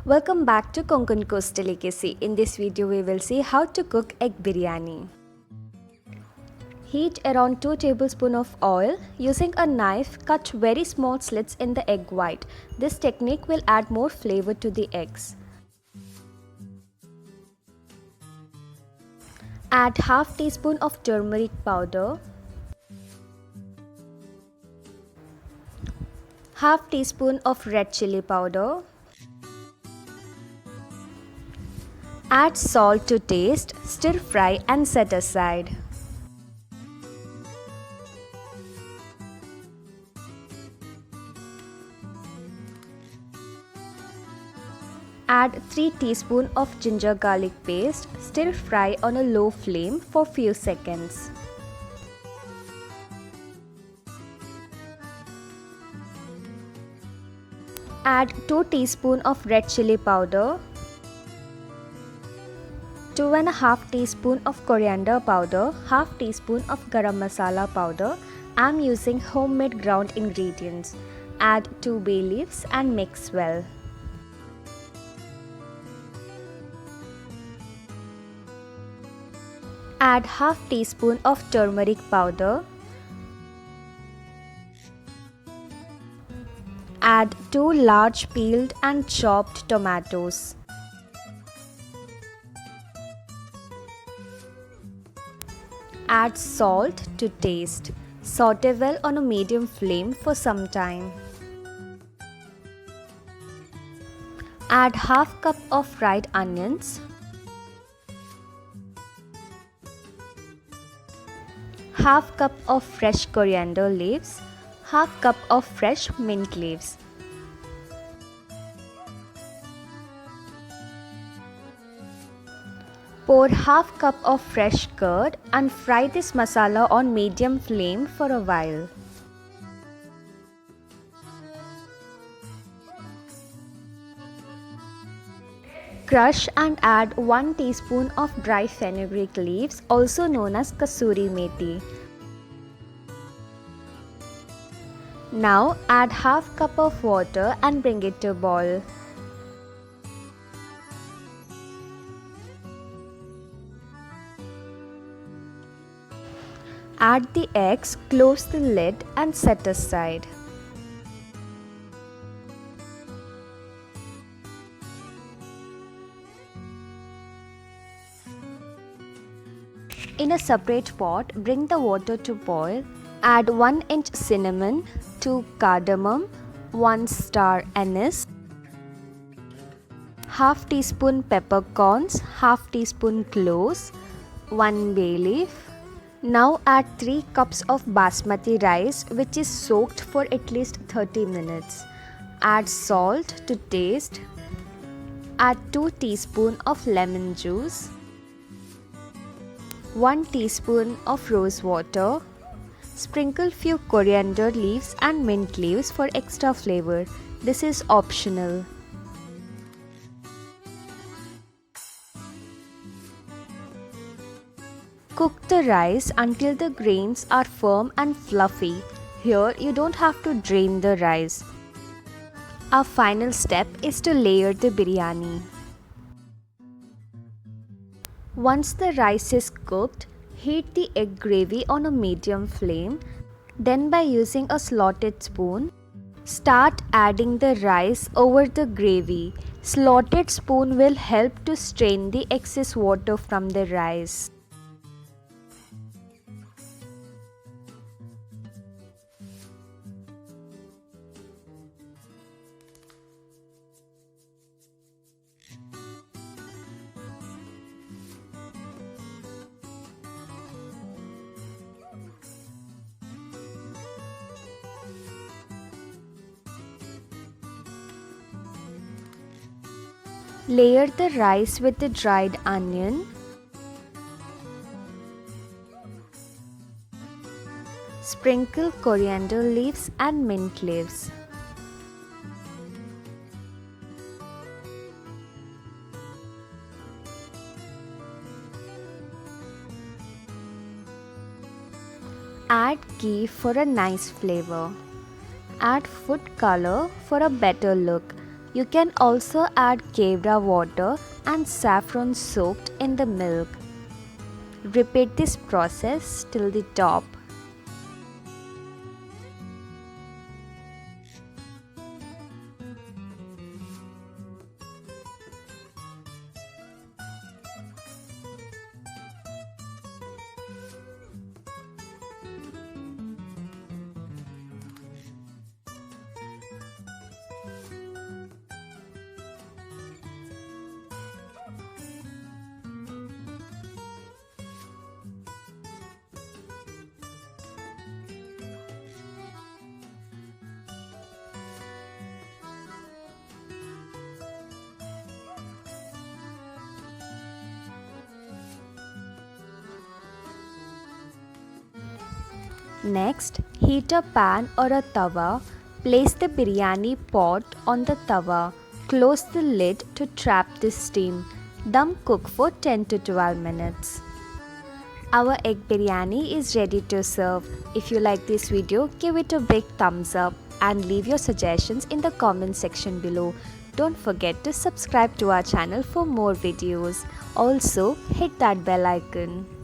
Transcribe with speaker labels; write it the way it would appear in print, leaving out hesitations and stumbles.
Speaker 1: Welcome back to Konkan Coast Delicacy. In this video we will see how to cook egg biryani. Heat around 2 tablespoons of oil. Using a knife, cut very small slits in the egg white. This technique will add more flavor to the eggs. Add half teaspoon of turmeric powder, half teaspoon of red chili powder. Add salt to taste, stir fry and set aside. Add 3 teaspoons of ginger garlic paste, stir fry on a low flame for few seconds. Add 2 teaspoons of red chili powder, 2.5 teaspoon of coriander powder, half teaspoon of garam masala powder. I am using homemade ground ingredients. Add 2 bay leaves and mix well. Add half teaspoon of turmeric powder. Add 2 large peeled and chopped tomatoes. Add salt to taste. Saute well on a medium flame for some time. Add half cup of fried onions, half cup of fresh coriander leaves, half cup of fresh mint leaves. Pour half cup of fresh curd and fry this masala on medium flame for a while. Crush and add 1 teaspoon of dry fenugreek leaves, also known as kasuri methi. Now add half cup of water and bring it to boil. Add the eggs, close the lid and set aside. In a separate pot, bring the water to boil. Add 1 inch cinnamon, 2 cardamom, 1 star anise, half teaspoon peppercorns, half teaspoon cloves, 1 bay leaf. Now add 3 cups of basmati rice which is soaked for at least 30 minutes. Add salt to taste. Add 2 teaspoons of lemon juice, 1 teaspoon of rose water. Sprinkle few coriander leaves and mint leaves for extra flavor. This is optional. Cook the rice until the grains are firm and fluffy. Here you don't have to drain the rice. Our final step is to layer the biryani. Once the rice is cooked, heat the egg gravy on a medium flame. Then by using a slotted spoon, start adding the rice over the gravy. Slotted spoon will help to strain the excess water from the rice. Layer the rice with the dried onion. Sprinkle coriander leaves and mint leaves. Add ghee for a nice flavor. Add food color for a better look. You can also add kevra water and saffron soaked in the milk. Repeat this process till the top. Next, heat a pan or a tawa. Place the biryani pot on the tawa. Close the lid to trap the steam. Dum cook for 10 to 12 minutes. Our egg biryani is ready to serve. If you like this video, give it a big thumbs up and leave your suggestions in the comment section below. Don't forget to subscribe to our channel for more videos. Also, hit that bell icon.